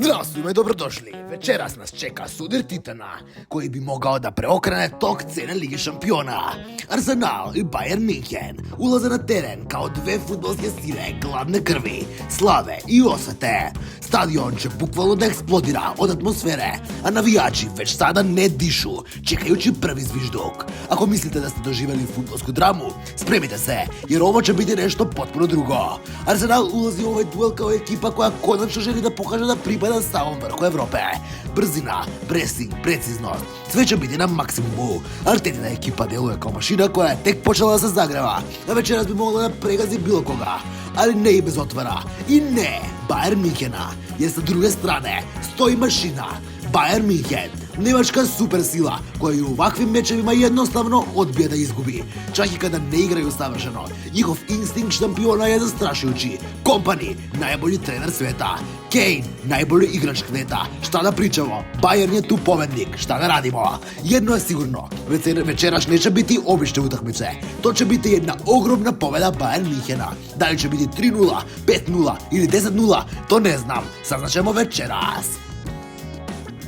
Zdravo i dobrodošli. Večeras nas čeka sudir titana, koji bi mogao da preokrene tok cene Lige šampiona. Arsenal i Bayern München ulaze na teren kao dve fudbalske sile gladne krvi, slave i osvete. Stadion će bukvalno da eksplodira od atmosfere, a navijači već sada ne dišu, čekajući prvi zvižduk. Ako mislite da ste doživjeli fudbalsku dramu, spremite se, jer ovo će biti nešto potpuno drugo. Arsenal ulazi u ovaj duel kao ekipa koja konačno želi da pokaže da pripada samom vrhu Evrope. Brzina, pressing, preciznost, sve će biti na maksimumu. Artetina ekipa deluje kao mašina koja je tek počela da se zagreva, a večeras bi mogla da pregazi bilo koga. Ali ne i bez otvora. I ne Bayern Münchena, jer sa druge strane stoji mašina Bayern München, nemačka supersila koja u ovakvim mečevima jednostavno odbija da izgubi, čak i kada ne igraju savršeno. Njihov instinkt šampiona je zastrašujući. Kompany, najbolji trener sveta. Kane, najbolji igrač sveta. Šta da pričamo? Bayern je tu pobednik. Šta da radimo? Jedno je sigurno, večeraš neće biti obične utakmice. To će biti jedna ogromna pobeda Bayern Münchena. Da li će biti 3-0, 5-0 ili 10-0, to ne znam. Saznaćemo večeras.